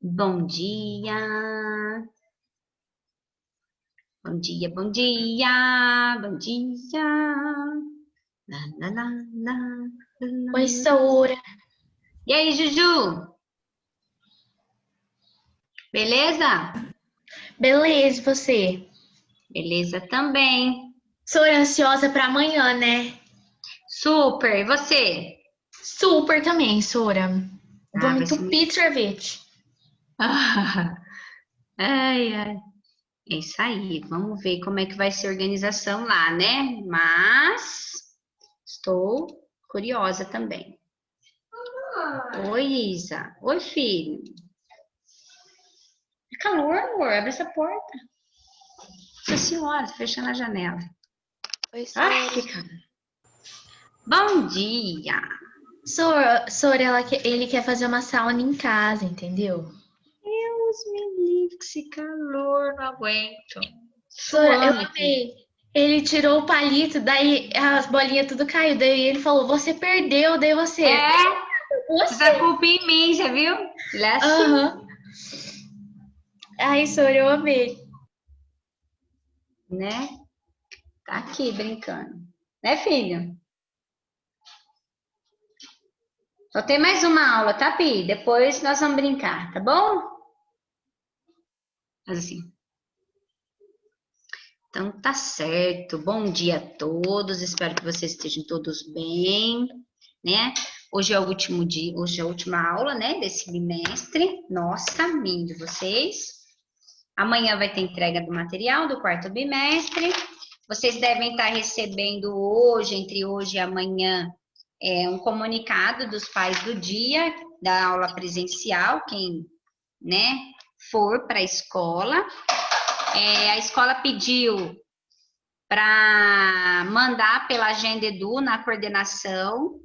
Bom dia. Bom dia, bom dia, bom dia. Lá, lá, lá, lá, lá. Oi, Saura. E aí, Juju? Beleza? Beleza, e você? Beleza também. Saura ansiosa para amanhã, né? Super. E você? Super também, Saura. Ah, Vamos vai ser entupir muito. de sorvete. Ai, ai. É isso aí. Vamos ver como é que vai ser a organização lá, né? Mas estou curiosa também. Oi, Isa. Oi, filho. É calor, amor. Abre essa porta. Nossa senhora, tô fechando a janela. Oi, Ai, Saura. que calor. Bom dia. Saura, ele quer fazer uma sauna em casa, entendeu? Deus me livre, que esse calor, não aguento. Saura, eu Suando aqui. amei. Ele tirou o palito, daí as bolinhas tudo caiu. Daí ele falou, você perdeu, daí você. É, Você. essa culpa em mim, você viu? Ele é assim, Aham. Ai, Saura, eu amei. né? Tá aqui brincando. Né, filho? Só tem mais uma aula, tá, Pi? Depois nós vamos brincar, tá bom? Faz assim. Então tá certo. Bom dia a todos. Espero que vocês estejam todos bem, né? Hoje é o último dia, hoje é a última aula, né, desse bimestre. Nossa, minha de vocês. Amanhã vai ter entrega do material do quarto bimestre. Vocês devem estar recebendo hoje, entre hoje e amanhã, um comunicado dos pais do dia da aula presencial, quem, né, for para a escola. A escola pediu para mandar pela Agenda Edu na coordenação.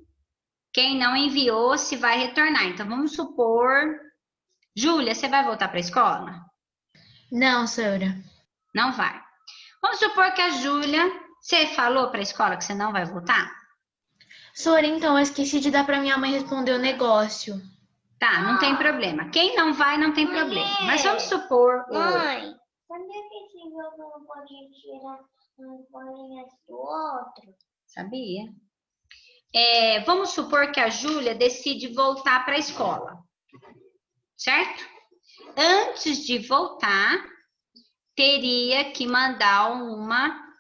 Quem não enviou, se vai retornar. Então, vamos supor. Júlia, você vai voltar para a escola? Não, Saura. Não vai. Vamos supor que a Júlia. Você falou para a escola que você não vai voltar? Saura, então, eu esqueci de dar pra minha mãe responder o negócio. Tá, não tem problema. Quem não vai, não tem problema. Mas vamos supor. Mãe, sabia que esse jogo não pode tirar as bolinhas do outro? Sabia? Vamos supor que a Júlia decide voltar para a escola, certo? Antes de voltar, teria que mandar uma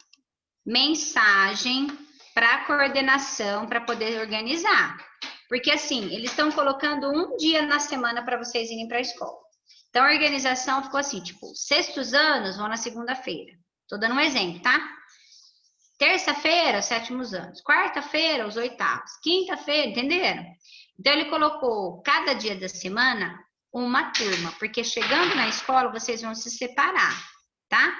mensagem para a coordenação para poder organizar. Porque assim, eles estão colocando um dia na semana para vocês irem para a escola. Então a organização ficou assim, tipo, sextos anos vão na segunda-feira. Estou dando um exemplo, tá? Terça-feira, os sétimos anos. Quarta-feira, os oitavos. Quinta-feira, entenderam? Então ele colocou cada dia da semana uma turma, porque chegando na escola vocês vão se separar, tá?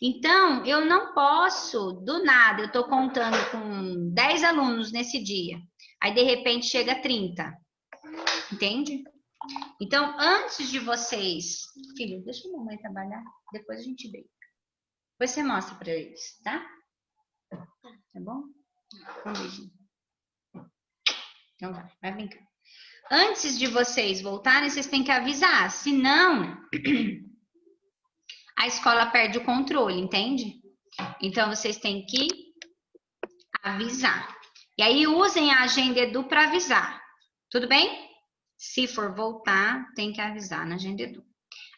Então, eu não posso, do nada, eu estou contando com 10 alunos nesse dia. Aí, de repente, chega 30. Entende? Então, antes de vocês... Filho, deixa a mamãe trabalhar, depois a gente brinca. Depois você mostra para eles, tá? Tá bom? Um beijinho. Então, vai brincar. Antes de vocês voltarem, vocês têm que avisar. Senão, a escola perde o controle, entende? Então, vocês têm que avisar. E aí, usem a Agenda Edu para avisar. Tudo bem? Se for voltar, tem que avisar na Agenda Edu.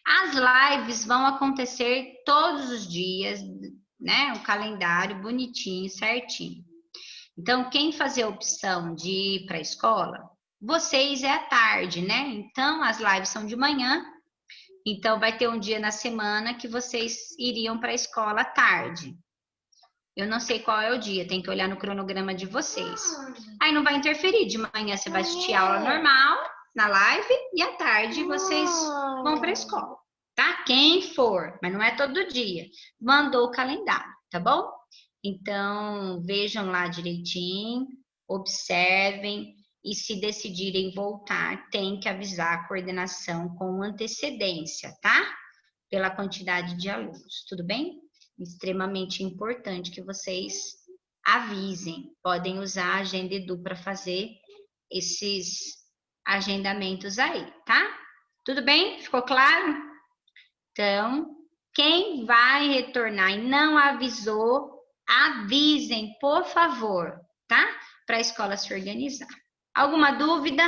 As lives vão acontecer todos os dias, né? O calendário bonitinho, certinho. Então, quem fazer a opção de ir para a escola, vocês é à tarde, né? Então, as lives são de manhã. Então, vai ter um dia na semana que vocês iriam para a escola à tarde. Eu não sei qual é o dia, tem que olhar no cronograma de vocês. Aí não vai interferir. De manhã você vai assistir aula normal, na live, e à tarde vocês vão para a escola, tá? Quem for, mas não é todo dia. Mandou o calendário, tá bom? Então, vejam lá direitinho, observem, e se decidirem voltar, tem que avisar a coordenação com antecedência, tá? Pela quantidade de alunos, tudo bem? Extremamente importante que vocês avisem. Podem usar a Agenda Edu para fazer esses agendamentos aí, tá? Tudo bem? Ficou claro? Então, quem vai retornar e não avisou, avisem, por favor, tá? Para a escola se organizar. Alguma dúvida?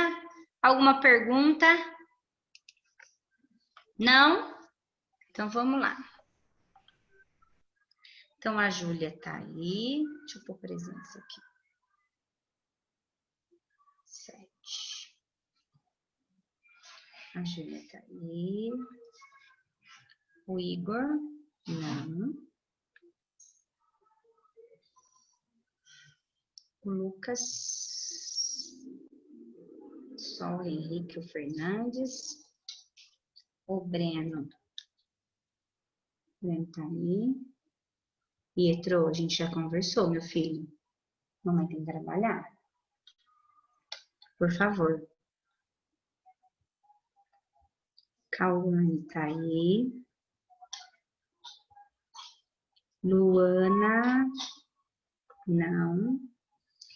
Alguma pergunta? Não? Então, vamos lá. Então, a Júlia tá aí. Deixa eu pôr presença aqui. 7. A Júlia tá aí. O Igor? Não. O Lucas? Só o Henrique, o Fernandes. O Breno? O Breno tá aí. Pietro, a gente já conversou, meu filho. Mamãe tem que trabalhar. Por favor. Cauane tá aí. Luana. Não.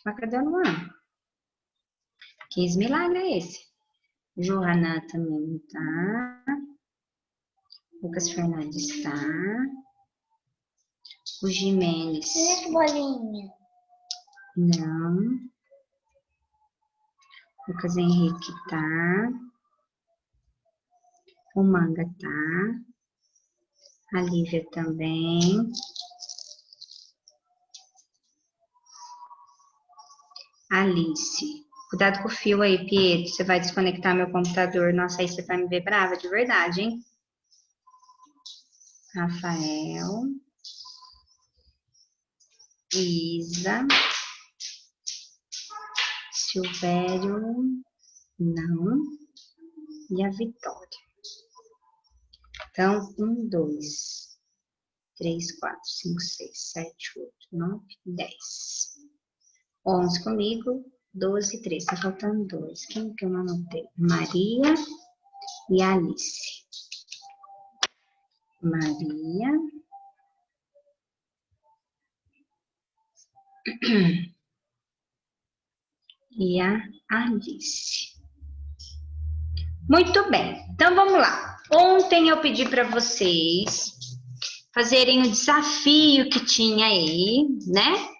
Mas cadê a Luana? Que milagre é esse? Johanna também tá. Lucas Fernandes tá. O Jimenez. E as bolinhas? Não. Lucas Henrique tá. O Manga tá. A Lívia também. Alice. Cuidado com o fio aí, Pietro. Você vai desconectar meu computador. Nossa, aí você vai me ver brava de verdade, hein? Rafael. Isa. Silvério. Não. E a Vitória. Então, 1, 2, 3, 4, 5, 6, 7, 8, 9, 10. 11 comigo, 12, 13. Tá faltando 2. Quem que eu não anotei? Maria e Alice. Maria. E a Alice. Muito bem. Então, vamos lá. Ontem eu pedi para vocês fazerem o desafio que tinha aí, né?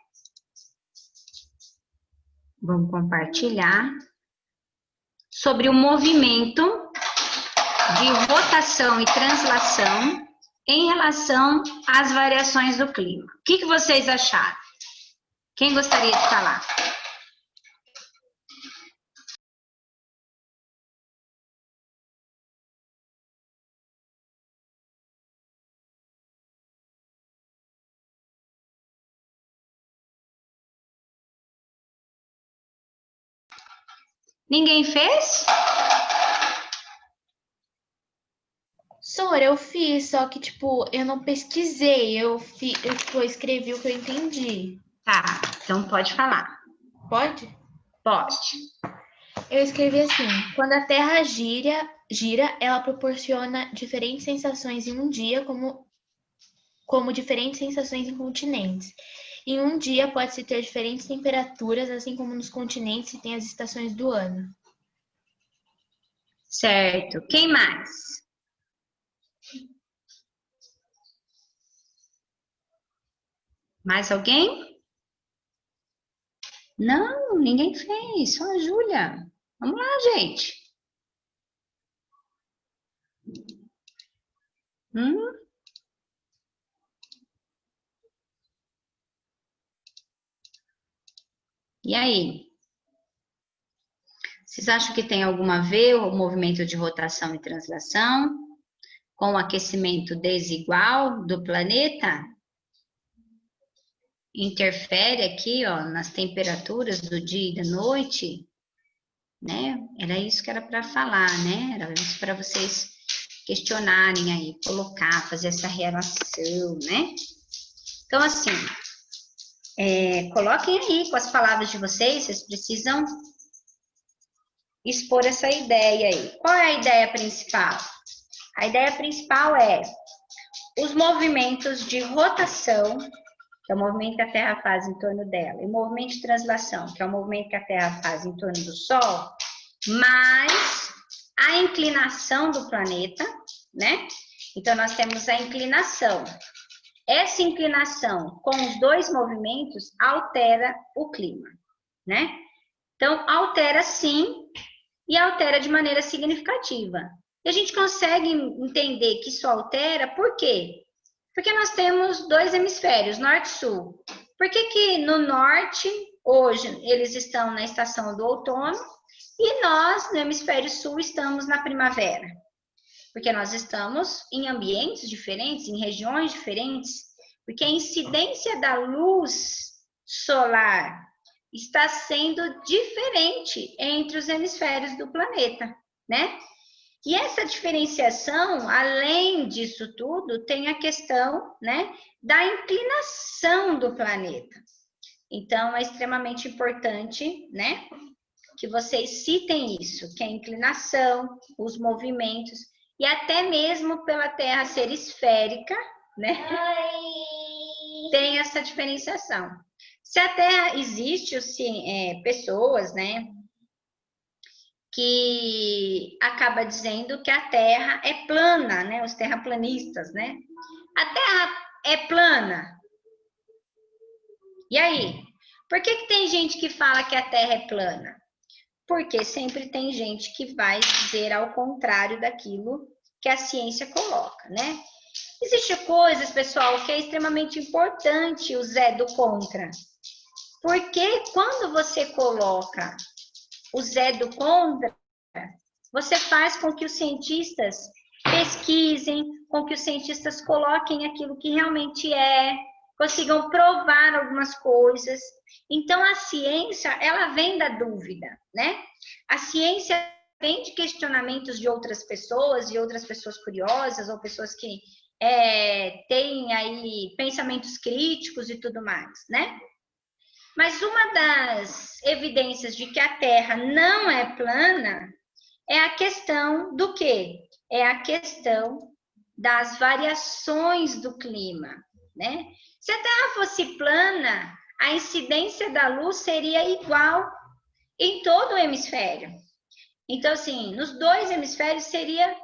Vamos compartilhar sobre o movimento de rotação e translação em relação às variações do clima. O que vocês acharam? Quem gostaria de falar? Ninguém fez? Sora, eu fiz, só que, tipo, eu não pesquisei. Eu escrevi o que eu entendi. Tá, então pode falar. Pode? Pode. Eu escrevi assim: quando a Terra gira, ela proporciona diferentes sensações em um dia, como diferentes sensações em continentes. Em um dia pode-se ter diferentes temperaturas, assim como nos continentes se tem as estações do ano. Certo. Quem mais? Mais alguém? Não, ninguém fez, só a Júlia. Vamos lá, gente. E aí? Vocês acham que tem alguma a ver o movimento de rotação e translação com o aquecimento desigual do planeta? Interfere aqui, ó, nas temperaturas do dia e da noite, né? Era isso que era para falar, né? Era isso para vocês questionarem aí, colocar, fazer essa relação, né? Então, assim, coloquem aí com as palavras de vocês precisam expor essa ideia aí. Qual é a ideia principal? A ideia principal é os movimentos de rotação, que é o movimento que a Terra faz em torno dela, e o movimento de translação, que é o movimento que a Terra faz em torno do Sol, mais a inclinação do planeta, né? Então, nós temos a inclinação. Essa inclinação com os dois movimentos altera o clima, né? Então, altera sim e altera de maneira significativa. E a gente consegue entender que isso altera por quê? Porque nós temos dois hemisférios, norte e sul. Por que no norte, hoje, eles estão na estação do outono e nós, no hemisfério sul, estamos na primavera? Porque nós estamos em ambientes diferentes, em regiões diferentes, porque a incidência da luz solar está sendo diferente entre os hemisférios do planeta, né? E essa diferenciação, além disso tudo, tem a questão, né, da inclinação do planeta. Então, é extremamente importante, né, que vocês citem isso, que é a inclinação, os movimentos, e até mesmo pela Terra ser esférica, né, tem essa diferenciação. Se a Terra existe, pessoas, né, que acaba dizendo que a Terra é plana, né, os terraplanistas, né? A Terra é plana. E aí? Por que tem gente que fala que a Terra é plana? Porque sempre tem gente que vai dizer ao contrário daquilo que a ciência coloca, né? Existem coisas, pessoal, que é extremamente importante o Zé do contra. Porque quando você coloca o Zé do contra, você faz com que os cientistas pesquisem, com que os cientistas coloquem aquilo que realmente é, consigam provar algumas coisas. Então, a ciência, ela vem da dúvida, né? A ciência vem de questionamentos de outras pessoas, e outras pessoas curiosas, ou pessoas que têm aí pensamentos críticos e tudo mais, né? Mas uma das evidências de que a Terra não é plana é a questão do quê? É a questão das variações do clima, né? Se a Terra fosse plana, a incidência da luz seria igual em todo o hemisfério. Então, assim, nos dois hemisférios seria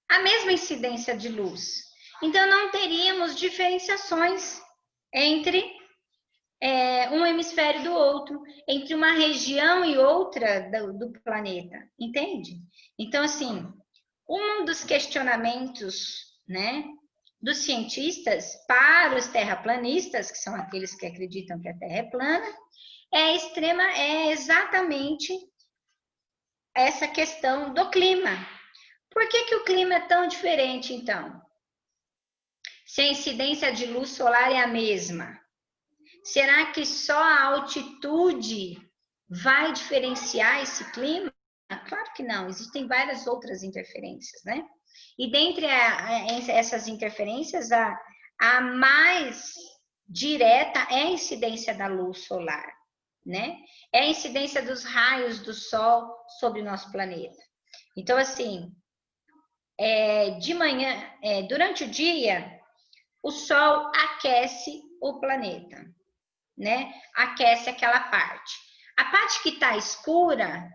a mesma incidência de luz. Então, não teríamos diferenciações entre um hemisfério do outro, entre uma região e outra do planeta, entende? Então, assim, um dos questionamentos, né, dos cientistas para os terraplanistas, que são aqueles que acreditam que a Terra é plana, é exatamente essa questão do clima. Por que o clima é tão diferente, então? Se a incidência de luz solar é a mesma, será que só a altitude vai diferenciar esse clima? Claro que não, existem várias outras interferências, né? E dentre essas interferências, a mais direta é a incidência da luz solar, né? É a incidência dos raios do Sol sobre o nosso planeta. Então, assim, de manhã, durante o dia, o Sol aquece o planeta, né? Aquece aquela parte. A parte que está escura,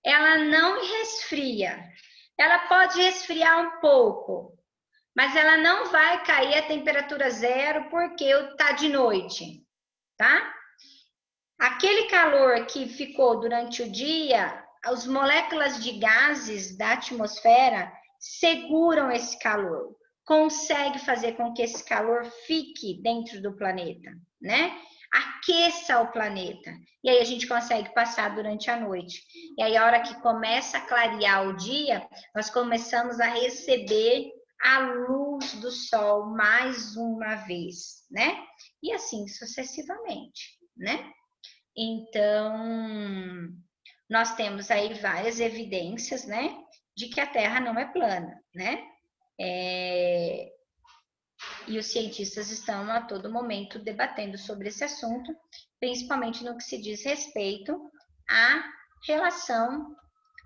ela não resfria. Ela pode resfriar um pouco, mas ela não vai cair a temperatura zero porque está de noite, tá? Aquele calor que ficou durante o dia, as moléculas de gases da atmosfera seguram esse calor, consegue fazer com que esse calor fique dentro do planeta, né? Aqueça o planeta. E aí a gente consegue passar durante a noite. E aí a hora que começa a clarear o dia, nós começamos a receber a luz do sol mais uma vez, né? E assim sucessivamente, né? Então, nós temos aí várias evidências, né, de que a Terra não é plana, né? E os cientistas estão a todo momento debatendo sobre esse assunto, principalmente no que se diz respeito à relação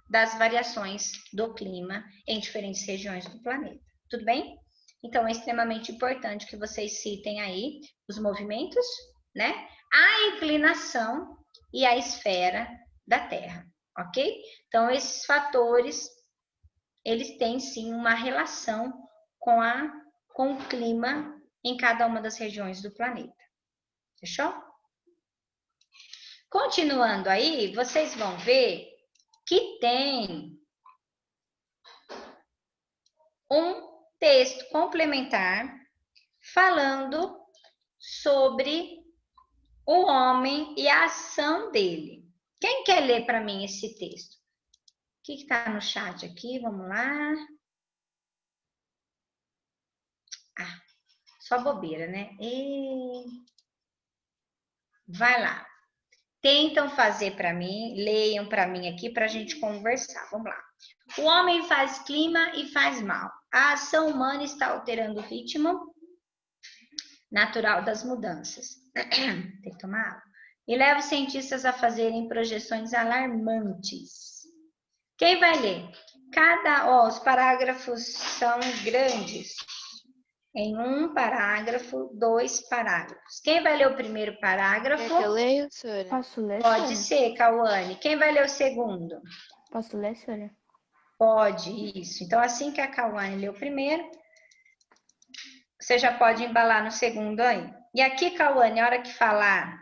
das variações do clima em diferentes regiões do planeta. Tudo bem? Então, é extremamente importante que vocês citem aí os movimentos, né? A inclinação e a esfera da Terra. ok? Então, esses fatores, eles têm sim uma relação com o clima em cada uma das regiões do planeta. Fechou? Continuando aí, vocês vão ver que tem um texto complementar falando sobre o homem e a ação dele. Quem quer ler para mim esse texto? O que está no chat aqui? Vamos lá. Ah, só bobeira, né? Vai lá. Tentam fazer para mim, leiam para mim aqui para a gente conversar. Vamos lá. O homem faz clima e faz mal. A ação humana está alterando o ritmo natural das mudanças. Tem que tomar água. E leva os cientistas a fazerem projeções alarmantes. Quem vai ler? Os parágrafos são grandes. Em um parágrafo, 2 parágrafos. Quem vai ler o primeiro parágrafo? Quer que eu leio, senhora? Posso ler, Pode senhora? ser, Cauane. Quem vai ler o segundo? Posso ler, senhora? Pode, isso. Então, assim que a Cauane lê o primeiro, você já pode embalar no segundo aí. E aqui, Cauane, a hora que falar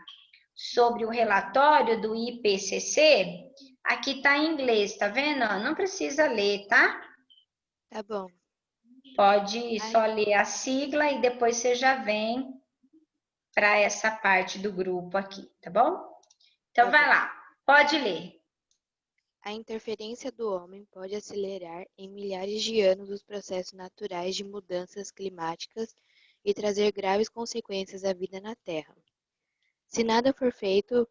sobre o relatório do IPCC, aqui tá em inglês, tá vendo? Não precisa ler, tá? Tá bom. Pode só ler a sigla e depois você já vem para essa parte do grupo aqui, tá bom? Então, Tá vai bom. lá, pode ler. A interferência do homem pode acelerar em milhares de anos os processos naturais de mudanças climáticas e trazer graves consequências à vida na Terra. Se nada for feito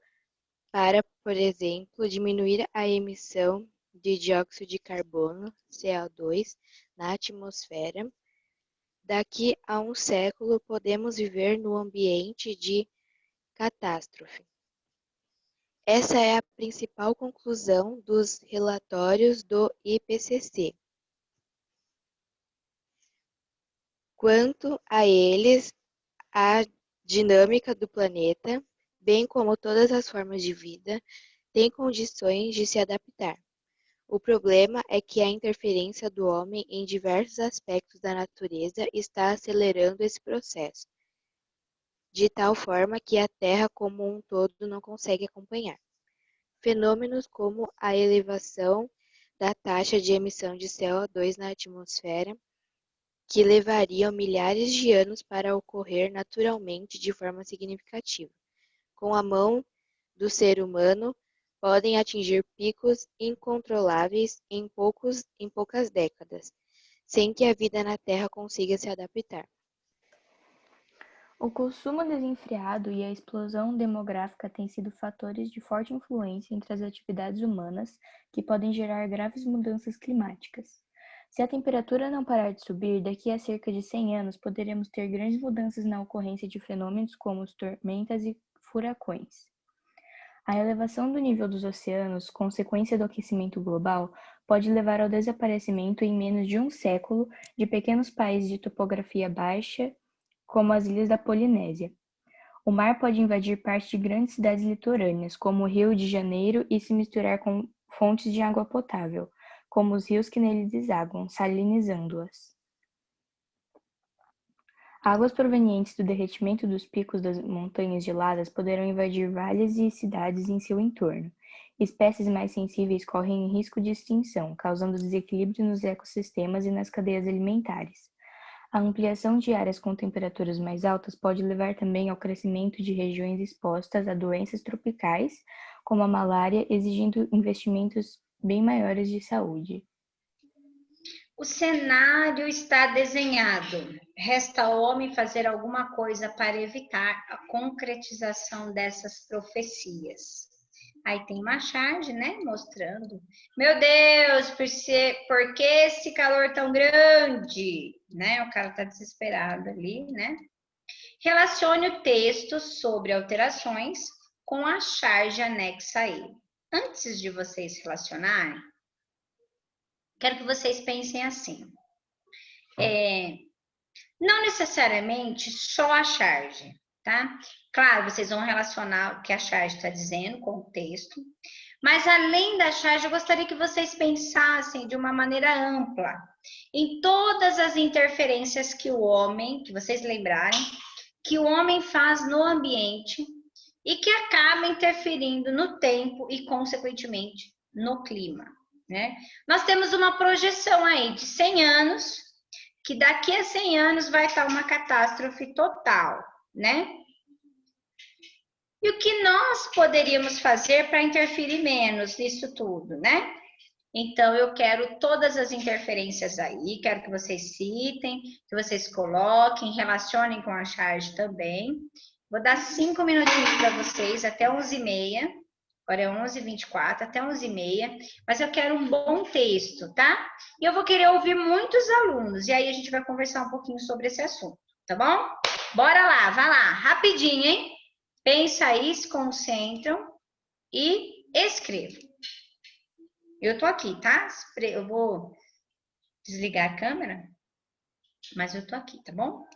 para, por exemplo, diminuir a emissão de dióxido de carbono, CO2, na atmosfera, daqui a um século podemos viver no ambiente de catástrofe. Essa é a principal conclusão dos relatórios do IPCC. Quanto a eles, a dinâmica do planeta, bem como todas as formas de vida, tem condições de se adaptar. O problema é que a interferência do homem em diversos aspectos da natureza está acelerando esse processo, de tal forma que a Terra como um todo não consegue acompanhar. Fenômenos como a elevação da taxa de emissão de CO2 na atmosfera, que levariam milhares de anos para ocorrer naturalmente de forma significativa, com a mão do ser humano, podem atingir picos incontroláveis em poucas décadas, sem que a vida na Terra consiga se adaptar. O consumo desenfreado e a explosão demográfica têm sido fatores de forte influência entre as atividades humanas que podem gerar graves mudanças climáticas. Se a temperatura não parar de subir, daqui a cerca de 100 anos poderemos ter grandes mudanças na ocorrência de fenômenos como as tormentas e furacões. A elevação do nível dos oceanos, consequência do aquecimento global, pode levar ao desaparecimento em menos de um século de pequenos países de topografia baixa, como as ilhas da Polinésia. O mar pode invadir parte de grandes cidades litorâneas, como o Rio de Janeiro, e se misturar com fontes de água potável, como os rios que nele desaguam, salinizando-as. Águas provenientes do derretimento dos picos das montanhas geladas poderão invadir vales e cidades em seu entorno. Espécies mais sensíveis correm risco de extinção, causando desequilíbrio nos ecossistemas e nas cadeias alimentares. A ampliação de áreas com temperaturas mais altas pode levar também ao crescimento de regiões expostas a doenças tropicais, como a malária, exigindo investimentos bem maiores de saúde. O cenário está desenhado. Resta ao homem fazer alguma coisa para evitar a concretização dessas profecias. Aí tem uma charge, né, mostrando. Meu Deus, por que esse calor tão grande? Né? O cara está desesperado ali, né? Relacione o texto sobre alterações com a charge anexa a ele. Antes de vocês relacionarem, quero que vocês pensem assim. Não necessariamente só a charge, tá? Claro, vocês vão relacionar o que a charge está dizendo com o texto, Mas além da charge, eu gostaria que vocês pensassem de uma maneira ampla em todas as interferências que o homem, que vocês lembrarem, que o homem faz no ambiente e que acaba interferindo no tempo e, consequentemente, no clima, né? Nós temos uma projeção aí de 100 anos, que daqui a 100 anos vai estar uma catástrofe total, né? E o que nós poderíamos fazer para interferir menos nisso tudo, né? Então, eu quero todas as interferências aí, quero que vocês citem, que vocês coloquem, relacionem com a charge também. Vou dar 5 minutinhos para vocês, até 11h30. Agora é 11h24, até 11h30. Mas eu quero um bom texto, tá? E eu vou querer ouvir muitos alunos, e aí a gente vai conversar um pouquinho sobre esse assunto, tá bom? Bora lá, vai lá, rapidinho, hein? Pensa aí, se concentram e escreva. Eu tô aqui, tá? Eu vou desligar a câmera, mas eu tô aqui, tá bom?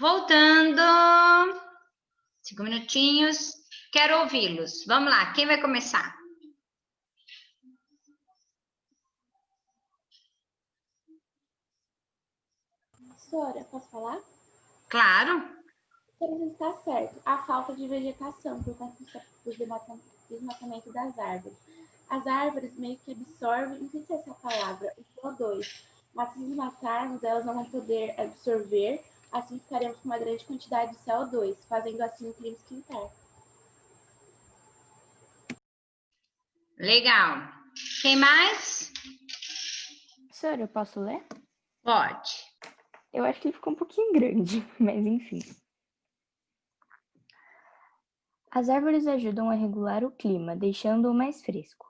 Voltando. 5 minutinhos. Quero ouvi-los. Vamos lá, quem vai começar? Professora, posso falar? Claro. Você está certo. A falta de vegetação por conta do desmatamento das árvores. As árvores meio que absorvem, não sei se é essa palavra, o CO2. Mas se desmatarmos, elas não vão poder absorver, assim ficaremos com uma grande quantidade de CO2, fazendo assim o clima esquentar. Legal. Quem mais? Professora, eu posso ler? Pode. Eu acho que ele ficou um pouquinho grande, mas enfim. As árvores ajudam a regular o clima, deixando-o mais fresco.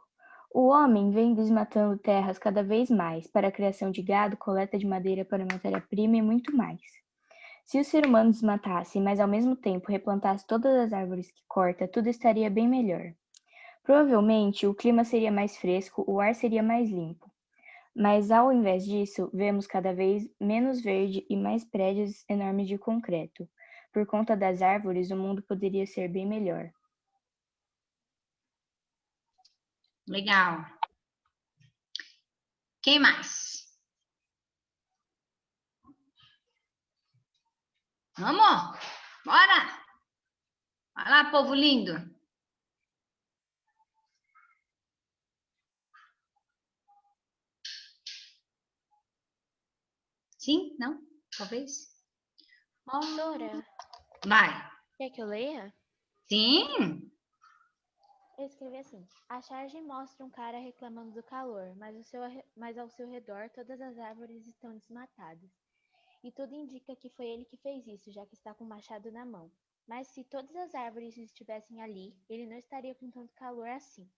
O homem vem desmatando terras cada vez mais para a criação de gado, coleta de madeira para matéria-prima e muito mais. Se o ser humano desmatasse, mas ao mesmo tempo replantasse todas as árvores que corta, tudo estaria bem melhor. Provavelmente o clima seria mais fresco, o ar seria mais limpo. Mas ao invés disso, vemos cada vez menos verde e mais prédios enormes de concreto. Por conta das árvores, o mundo poderia ser bem melhor. Legal. Quem mais? Vamos? Bora! Vai lá, povo lindo. Sim? Não? Talvez? Professora, Vai. quer que eu leia? Sim? Eu escrevi assim: a charge mostra um cara reclamando do calor, mas ao seu redor todas as árvores estão desmatadas. E tudo indica que foi ele que fez isso, já que está com o machado na mão. Mas se todas as árvores estivessem ali, ele não estaria com tanto calor assim.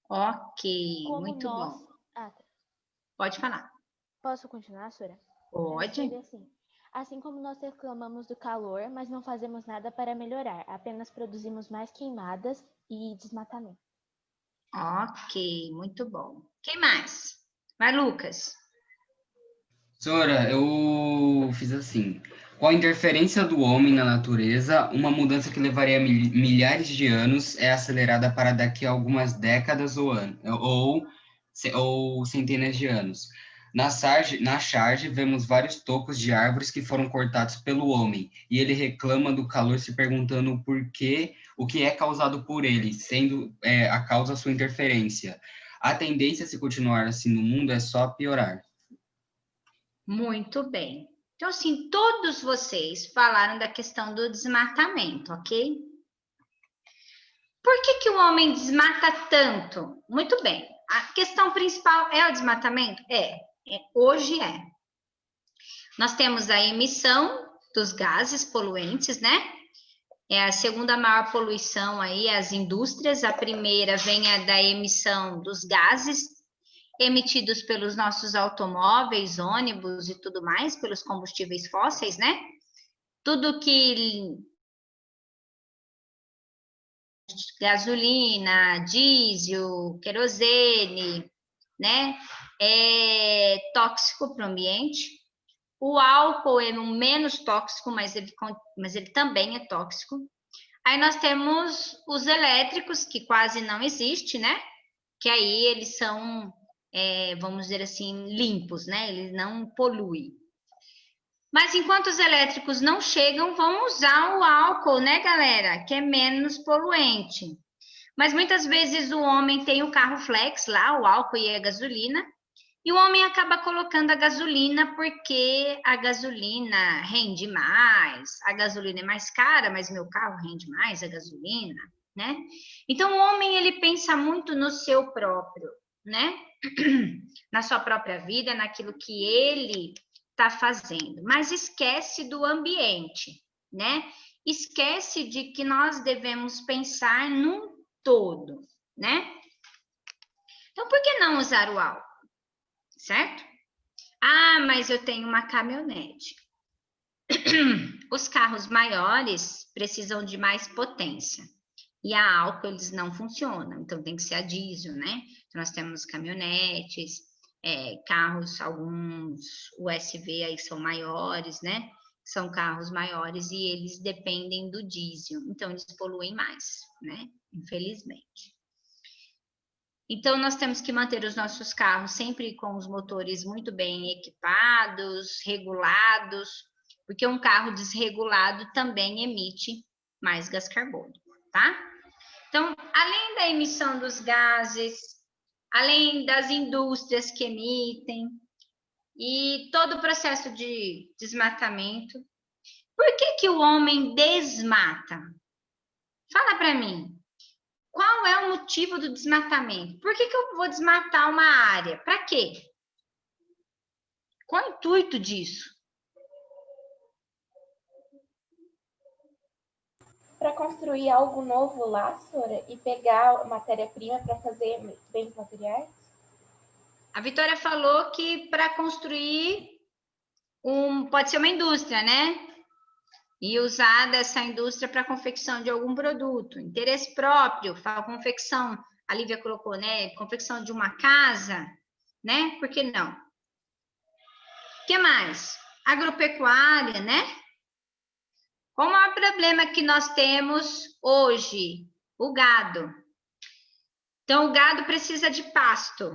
Ok, Como muito nós. bom. Ah, tá. Pode falar. Posso continuar, Sora? Eu escrevi Pode. assim: assim como nós reclamamos do calor, mas não fazemos nada para melhorar, apenas produzimos mais queimadas e desmatamento. Ok, muito bom. Quem mais? Vai, Lucas. Sora, eu fiz assim. Com a interferência do homem na natureza, uma mudança que levaria milhares de anos é acelerada para daqui a algumas décadas ou centenas de anos. Na charge, vemos vários tocos de árvores que foram cortados pelo homem, e ele reclama do calor se perguntando por quê, o que é causado por ele, sendo a causa sua interferência. A tendência, se continuar assim no mundo, é só piorar. Muito bem. Então, assim, todos vocês falaram da questão do desmatamento, ok? Por que o homem desmata tanto? Muito bem. A questão principal é o desmatamento? Hoje é. Nós temos a emissão dos gases poluentes, né? É a segunda maior poluição aí, as indústrias. A primeira vem da emissão dos gases emitidos pelos nossos automóveis, ônibus e tudo mais, pelos combustíveis fósseis, né? Tudo que gasolina, diesel, querosene, né? É tóxico para o ambiente. O álcool é um menos tóxico, mas ele também é tóxico. Aí nós temos os elétricos, que quase não existe, né? Que aí eles são, vamos dizer assim, limpos, né? Eles não poluem. Mas enquanto os elétricos não chegam, vão usar o álcool, né, galera? Que é menos poluente. Mas muitas vezes o homem tem o carro flex lá, o álcool e a gasolina, e o homem acaba colocando a gasolina porque a gasolina rende mais, a gasolina é mais cara, mas meu carro rende mais a gasolina, né? Então o homem ele pensa muito no seu próprio, né? Na sua própria vida, naquilo que ele está fazendo, mas esquece do ambiente, né? Esquece de que nós devemos pensar num todo, né? Então, por que não usar o álcool? Certo? Ah, mas eu tenho uma caminhonete. Os carros maiores precisam de mais potência. E a álcool, eles não funcionam. Então, tem que ser a diesel, né? Então, nós temos caminhonetes, carros, alguns USV aí são maiores, né? São carros maiores e eles dependem do diesel, então eles poluem mais, né? Infelizmente. Então, nós temos que manter os nossos carros sempre com os motores muito bem equipados, regulados, porque um carro desregulado também emite mais gás carbônico, tá? Então, além da emissão dos gases, além das indústrias que emitem e todo o processo de desmatamento, por que o homem desmata? Fala para mim. Qual é o motivo do desmatamento? Por que eu vou desmatar uma área? Para quê? Qual é o intuito disso? Para construir algo novo lá, Sora, e pegar matéria-prima para fazer bens materiais? A Vitória falou que para construir pode ser uma indústria, né? E usar dessa indústria para confecção de algum produto. Interesse próprio, confecção, a Lívia colocou, né? Confecção de uma casa, né? Por que não? O que mais? Agropecuária, né? Qual o maior problema que nós temos hoje? O gado. Então, o gado precisa de pasto,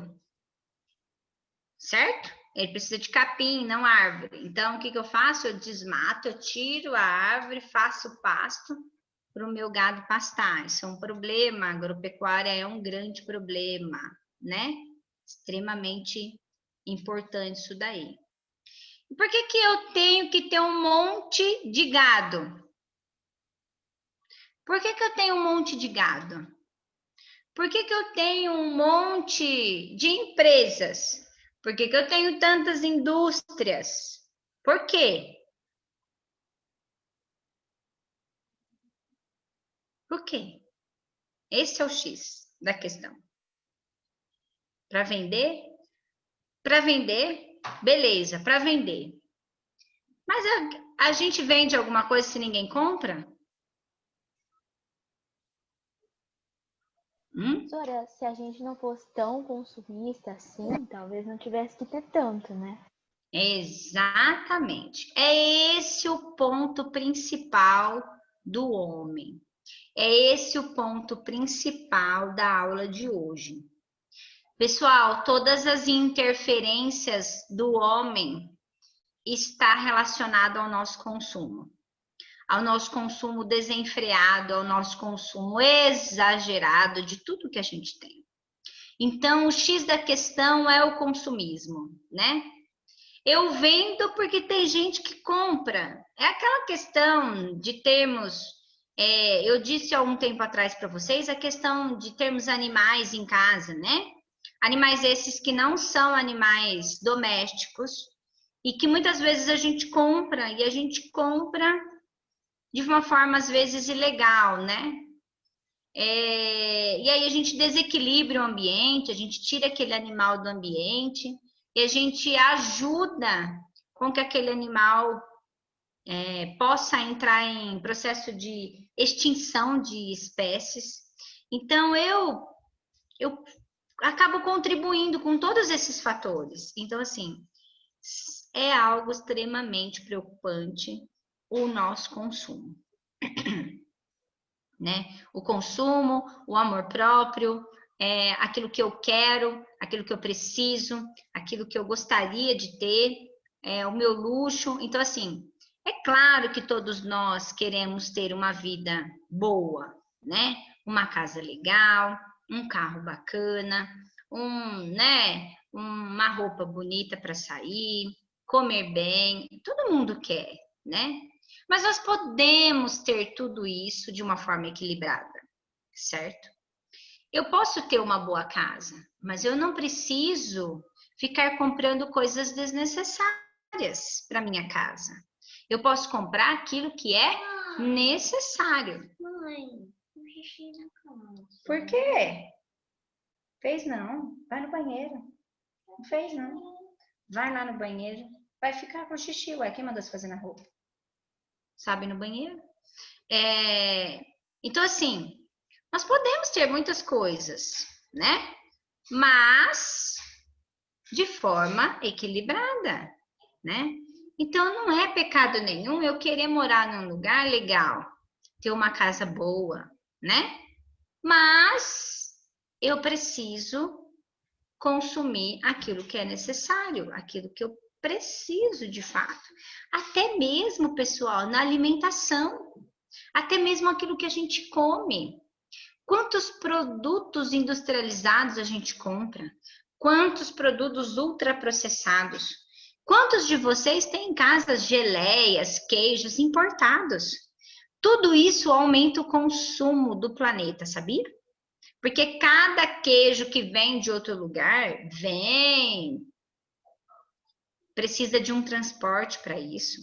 certo? Ele precisa de capim, não árvore. Então, o que eu faço? Eu desmato, eu tiro a árvore, faço pasto para o meu gado pastar. Isso é um problema, a agropecuária é um grande problema, né? Extremamente importante isso daí. Por que eu tenho que ter um monte de gado? Por que eu tenho um monte de gado? Por que eu tenho um monte de empresas? Por que eu tenho tantas indústrias? Por quê? Por quê? Esse é o X da questão. Para vender? Para vender, beleza, para vender. Mas a gente vende alguma coisa se ninguém compra? Sora, se a gente não fosse tão consumista assim, talvez não tivesse que ter tanto, né? Exatamente. É esse o ponto principal do homem. É esse o ponto principal da aula de hoje. Pessoal, todas as interferências do homem está relacionado ao nosso consumo desenfreado, ao nosso consumo exagerado de tudo que a gente tem. Então, o X da questão é o consumismo, né? Eu vendo porque tem gente que compra. É aquela questão de termos, eu disse há um tempo atrás para vocês, a questão de termos animais em casa, né? Animais esses que não são animais domésticos e que muitas vezes a gente compra, e a gente compra de uma forma às vezes ilegal, né? E aí a gente desequilibra o ambiente, a gente tira aquele animal do ambiente e a gente ajuda com que aquele animal possa entrar em processo de extinção de espécies. Então, eu acabo contribuindo com todos esses fatores. Então, assim, é algo extremamente preocupante o nosso consumo. Né? O consumo, o amor próprio, aquilo que eu quero, aquilo que eu preciso, aquilo que eu gostaria de ter, o meu luxo. Então, assim, é claro que todos nós queremos ter uma vida boa, né? Uma casa legal, um carro bacana, uma roupa bonita para sair, comer bem, todo mundo quer, né? Mas nós podemos ter tudo isso de uma forma equilibrada, certo? Eu posso ter uma boa casa, mas eu não preciso ficar comprando coisas desnecessárias para minha casa. Eu posso comprar aquilo que é necessário. Mãe, um xixi na cama. Por quê? Fez não. Vai no banheiro. Não fez não. Vai lá no banheiro. Vai ficar com xixi. Ué, quem mandou você fazer na roupa? Sabe, no banheiro. Então, assim, nós podemos ter muitas coisas, né? Mas de forma equilibrada, né? Então, não é pecado nenhum eu querer morar num lugar legal, ter uma casa boa, né? Mas eu preciso consumir aquilo que é necessário, aquilo que eu preciso de fato. Até mesmo, pessoal, na alimentação, até mesmo aquilo que a gente come. Quantos produtos industrializados a gente compra? Quantos produtos ultraprocessados? Quantos de vocês têm em casa geleias, queijos importados? Tudo isso aumenta o consumo do planeta, sabia? Porque cada queijo que vem de outro lugar, precisa de um transporte para isso,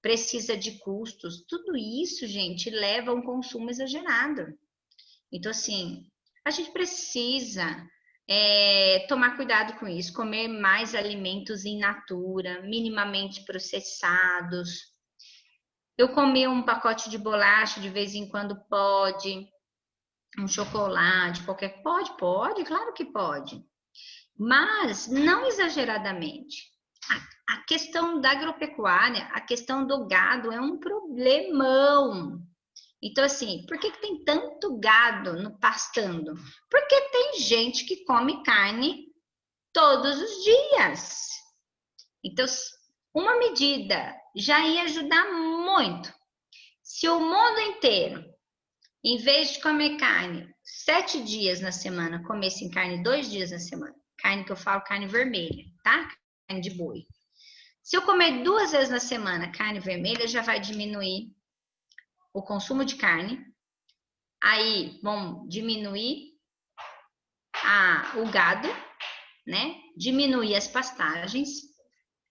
precisa de custos. Tudo isso, gente, leva a um consumo exagerado. Então, assim, a gente precisa tomar cuidado com isso, comer mais alimentos in natura, minimamente processados. Eu comer um pacote de bolacha de vez em quando pode, um chocolate, qualquer... Pode, claro que pode. Mas não exageradamente. A questão da agropecuária, a questão do gado é um problemão. Então, assim, por que tem tanto gado no pastando? Porque tem gente que come carne todos os dias. Então, uma medida já ia ajudar muito. Se o mundo inteiro, em vez de comer carne 7 dias na semana, comessem carne 2 dias na semana, carne que eu falo, carne vermelha, tá? Carne de boi. Se eu comer 2 vezes na semana carne vermelha, já vai diminuir o consumo de carne, aí vão diminuir o gado, né? Diminuir as pastagens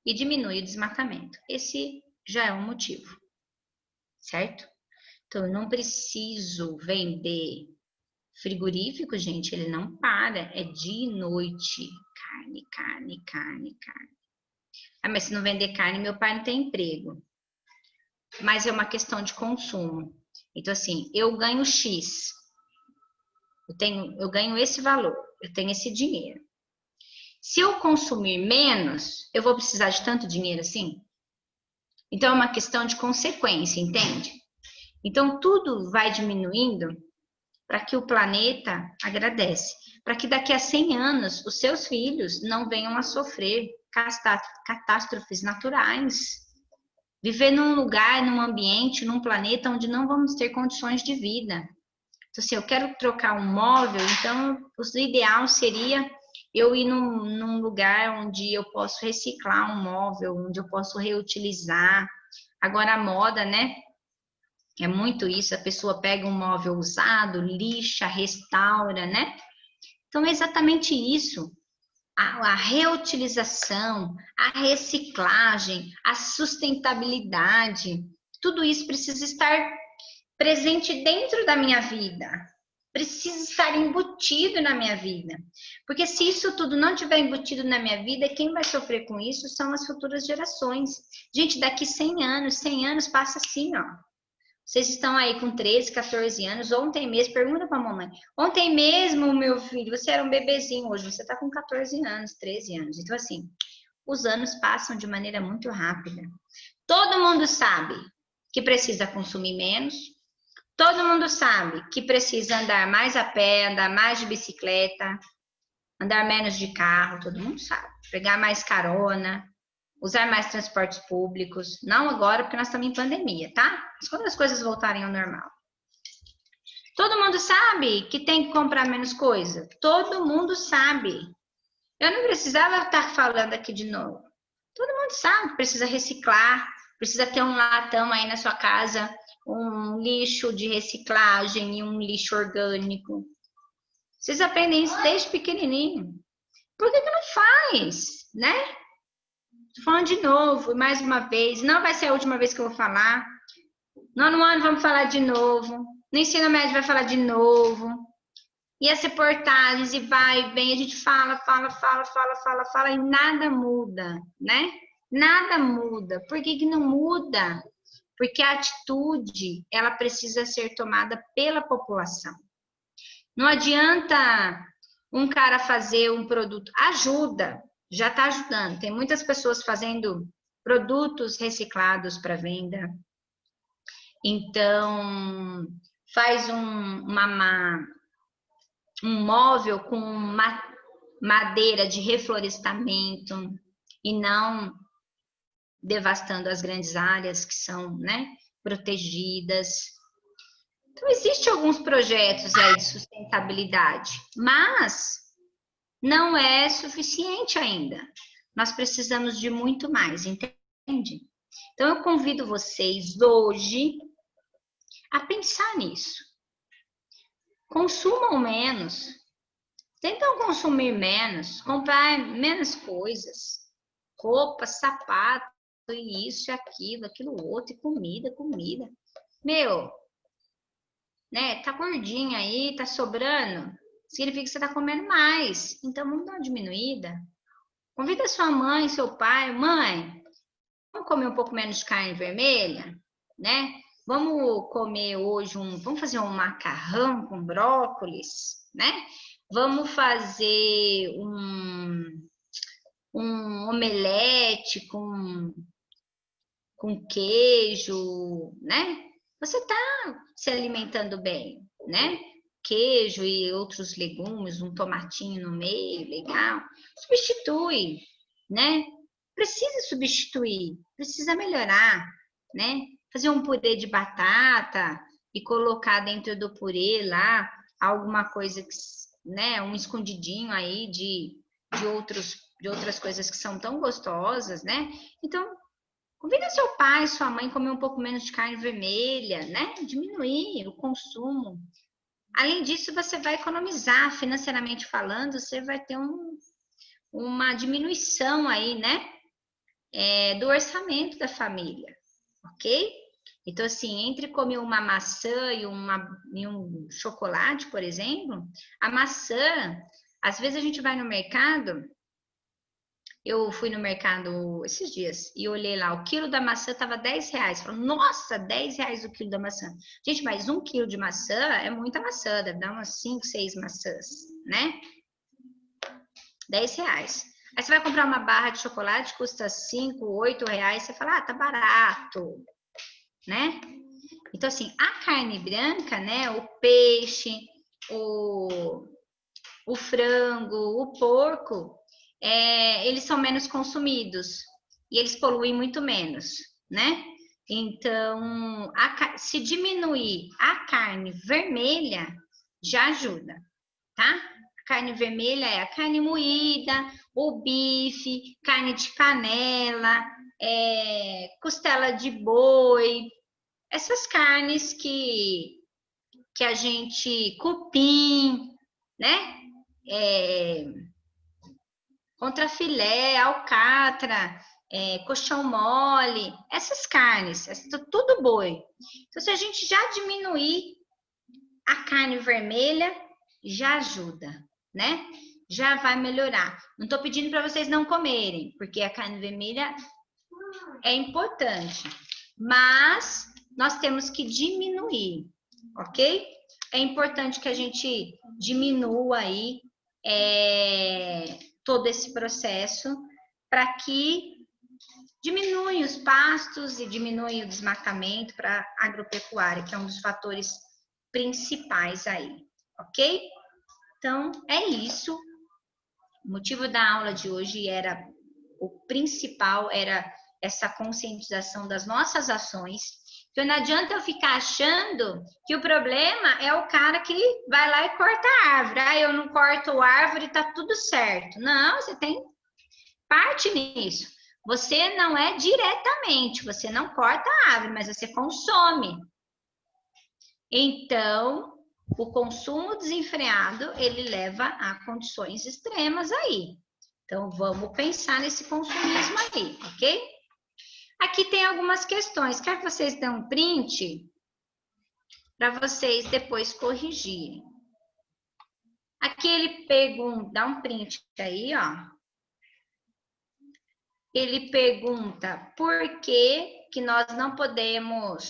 e diminuir o desmatamento. Esse já é um motivo, certo? Então, eu não preciso vender frigorífico, gente, ele não para, é dia e noite. Carne. Ah, mas se não vender carne, meu pai não tem emprego. Mas é uma questão de consumo. Então, assim, eu ganho X. Eu ganho esse valor, eu tenho esse dinheiro. Se eu consumir menos, eu vou precisar de tanto dinheiro assim? Então, é uma questão de consequência, entende? Então, tudo vai diminuindo para que o planeta agradece. Para que daqui a 100 anos, os seus filhos não venham a sofrer catástrofes naturais. Viver num lugar, num ambiente, num planeta onde não vamos ter condições de vida. Então, se eu quero trocar um móvel, então o ideal seria eu ir num lugar onde eu posso reciclar um móvel, onde eu posso reutilizar. Agora, a moda, né? É muito isso, a pessoa pega um móvel usado, lixa, restaura, né? Então, é exatamente isso. A reutilização, a reciclagem, a sustentabilidade, tudo isso precisa estar presente dentro da minha vida, precisa estar embutido na minha vida. Porque se isso tudo não estiver embutido na minha vida, quem vai sofrer com isso são as futuras gerações. Gente, daqui 100 anos passa assim, ó. Vocês estão aí com 13, 14 anos, ontem mesmo, pergunta para a mamãe, ontem mesmo, meu filho, você era um bebezinho, hoje você está com 14 anos, 13 anos. Então, assim, os anos passam de maneira muito rápida. Todo mundo sabe que precisa consumir menos, todo mundo sabe que precisa andar mais a pé, andar mais de bicicleta, andar menos de carro, todo mundo sabe. Pegar mais carona, usar mais transportes públicos, não agora porque nós estamos em pandemia, tá? Mas quando as coisas voltarem ao normal. Todo mundo sabe que tem que comprar menos coisa? Todo mundo sabe. Eu não precisava estar falando aqui de novo. Todo mundo sabe que precisa reciclar, precisa ter um latão aí na sua casa, um lixo de reciclagem e um lixo orgânico. Vocês aprendem isso desde pequenininho. Por que não faz, né? Tô falando de novo, mais uma vez. Não vai ser a última vez que eu vou falar. No ano vamos falar de novo. No ensino médio vai falar de novo. E as reportagens, e vai e vem. A gente fala e nada muda, né? Nada muda. Por que não muda? Porque a atitude, ela precisa ser tomada pela população. Não adianta um cara fazer um produto. Ajuda. já está ajudando. Tem muitas pessoas fazendo produtos reciclados para venda. Então, faz um móvel com madeira de reflorestamento e não devastando as grandes áreas que são, né, protegidas. Então, existem alguns projetos aí de sustentabilidade, mas não é suficiente ainda. Nós precisamos de muito mais, entende? Então, eu convido vocês hoje a pensar nisso. Consumam menos. Tentam consumir menos, comprar menos coisas. Roupa, sapato, e isso, e aquilo outro, e comida. Meu, né, tá gordinho aí, tá sobrando, significa que você tá comendo mais. Então, vamos dar uma diminuída. Convida sua mãe, seu pai, mãe, vamos comer um pouco menos de carne vermelha, né? Vamos comer hoje vamos fazer um macarrão com brócolis, né? Vamos fazer um omelete com queijo, né? Você está se alimentando bem, né? Queijo e outros legumes, um tomatinho no meio, legal. Substitui, né? Precisa substituir, precisa melhorar, né? Fazer um purê de batata e colocar dentro do purê lá alguma coisa que, né? Um escondidinho aí de outras coisas que são tão gostosas, né? Então, convida seu pai, sua mãe a comer um pouco menos de carne vermelha, né? Diminuir o consumo. Além disso, você vai economizar, financeiramente falando, você vai ter uma diminuição aí, né? Do orçamento da família, ok? Então, assim, entre comer uma maçã e um chocolate, por exemplo, a maçã, às vezes a gente vai no mercado. Eu fui no mercado esses dias e olhei lá, o quilo da maçã estava R$10. Falei, nossa, R$10 o quilo da maçã. Gente, mas 1 quilo de maçã é muita maçã, deve dar umas 5, 6 maçãs, né? R$10. Aí você vai comprar uma barra de chocolate, custa 5, 8 reais, você fala, tá barato, né? Então, assim, a carne branca, né, o peixe, o frango, o porco, eles são menos consumidos e eles poluem muito menos, né? Então, se diminuir a carne vermelha, já ajuda, tá? A carne vermelha é a carne moída, o bife, carne de canela, costela de boi, essas carnes que a gente, cupim, né? Contrafilé, alcatra, coxão mole, essas carnes, tudo boi. Então, se a gente já diminuir a carne vermelha, já ajuda, né? Já vai melhorar. Não estou pedindo para vocês não comerem, porque a carne vermelha é importante, mas nós temos que diminuir, ok? É importante que a gente diminua aí todo esse processo para que diminui os pastos e diminui o desmatamento para a agropecuária, que é um dos fatores principais aí, ok? Então, é isso. O motivo da aula de hoje o principal era essa conscientização das nossas ações. Então, não adianta eu ficar achando que o problema é o cara que vai lá e corta a árvore. Eu não corto a árvore, tá tudo certo. Não, você tem parte nisso. Você não é diretamente, você não corta a árvore, mas você consome. Então, o consumo desenfreado, ele leva a condições extremas aí. Então, vamos pensar nesse consumismo aí, ok? Aqui tem algumas questões. Quero que vocês dêem um print para vocês depois corrigirem. Aqui ele pergunta, dá um print aí, ó. Ele pergunta por que nós não podemos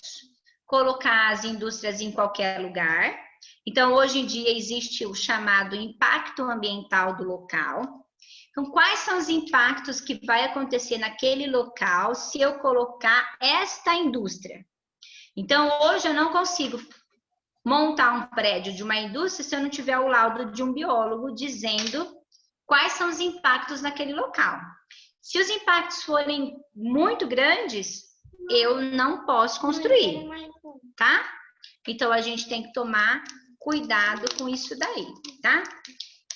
colocar as indústrias em qualquer lugar. Então, hoje em dia existe o chamado impacto ambiental do local. Então, quais são os impactos que vai acontecer naquele local se eu colocar esta indústria? Então, hoje eu não consigo montar um prédio de uma indústria se eu não tiver o laudo de um biólogo dizendo quais são os impactos naquele local. Se os impactos forem muito grandes, eu não posso construir, tá? Então, a gente tem que tomar cuidado com isso daí, tá?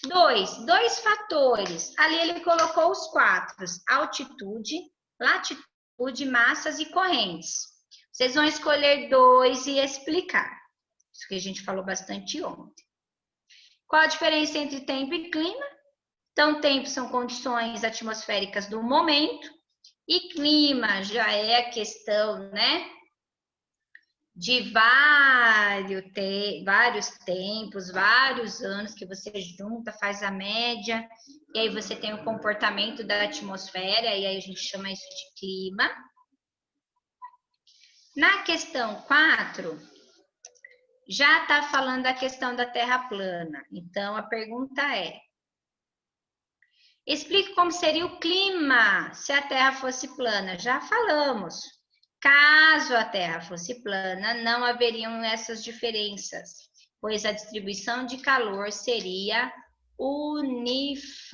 Dois fatores. Ali ele colocou os 4. Altitude, latitude, massas e correntes. Vocês vão escolher 2 e explicar. Isso que a gente falou bastante ontem. Qual a diferença entre tempo e clima? Então, tempo são condições atmosféricas do momento. E clima já é a questão, né? De vários tempos, vários anos que você junta, faz a média, e aí você tem o comportamento da atmosfera, e aí a gente chama isso de clima. Na questão 4, já está falando da questão da Terra plana. Então, a pergunta é: explique como seria o clima se a Terra fosse plana. Já falamos. Caso a Terra fosse plana, não haveriam essas diferenças, pois a distribuição de calor seria uniforme.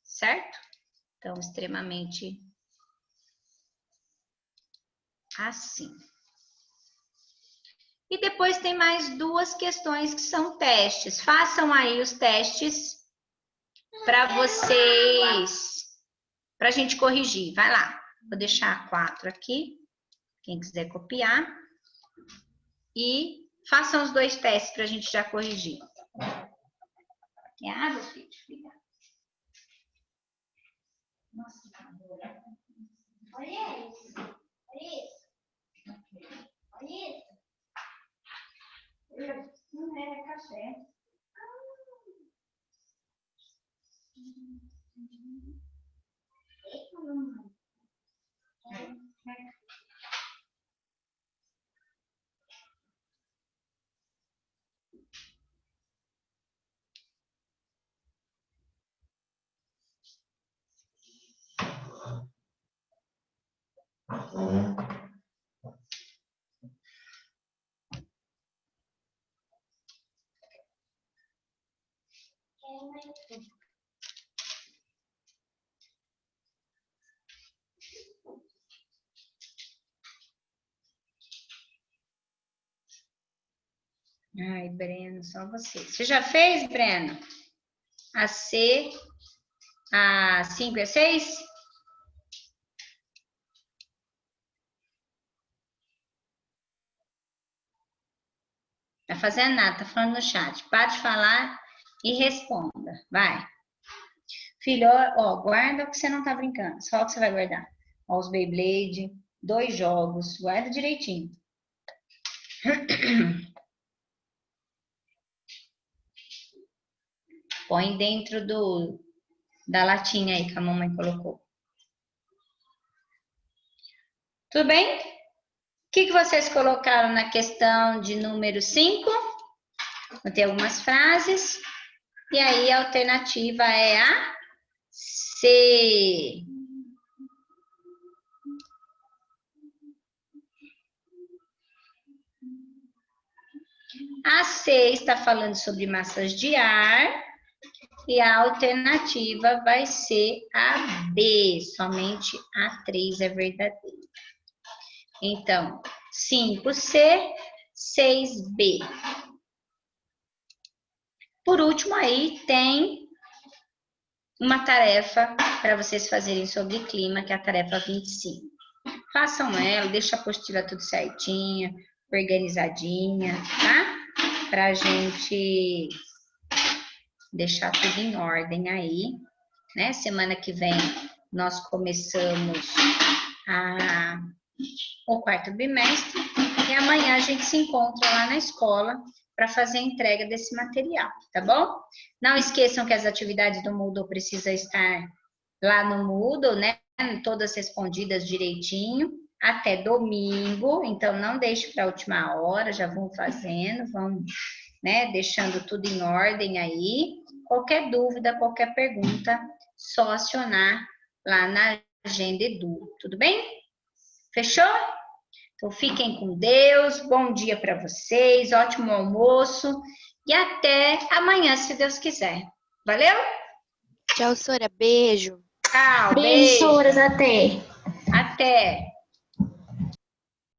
Certo? Então, extremamente assim. E depois tem mais 2 questões que são testes. Façam aí os testes para vocês, para a gente corrigir. Vai lá, vou deixar 4 aqui, quem quiser copiar. E façam os 2 testes para a gente já corrigir. Quer água, filho? Nossa, Olha isso. Olha isso. Olha isso. Não é café. Ai, Breno, só você. Você já fez, Breno? A 5 e a 6? Tá fazendo nada, tá falando no chat. Para de falar e responda. Vai. Filho, ó, guarda o que você não tá brincando. Só o que você vai guardar. Ó, os Beyblade, 2 jogos. Guarda direitinho. Põe dentro da latinha aí que a mamãe colocou. Tudo bem? O que vocês colocaram na questão de número 5? Vou ter algumas frases. E aí a alternativa é a C. A C está falando sobre massas de ar. E a alternativa vai ser a B. Somente a 3 é verdadeira. Então, 5C, 6B. Por último, aí tem uma tarefa para vocês fazerem sobre clima, que é a tarefa 25. Façam ela, deixa a apostila tudo certinha, organizadinha, tá? Para a gente deixar tudo em ordem aí, né? Semana que vem nós começamos o 4º bimestre e amanhã a gente se encontra lá na escola para fazer a entrega desse material, tá bom? Não esqueçam que as atividades do Moodle precisam estar lá no Moodle, né? Todas respondidas direitinho, até domingo, então não deixe para a última hora, já vão fazendo, vão né? Deixando tudo em ordem aí. Qualquer dúvida, qualquer pergunta, só acionar lá na Agenda Edu, tudo bem? Fechou? Então fiquem com Deus, bom dia para vocês, ótimo almoço e até amanhã, se Deus quiser. Valeu? Tchau, Sora. Beijo. Tchau, Beijo, beijo. até. Até.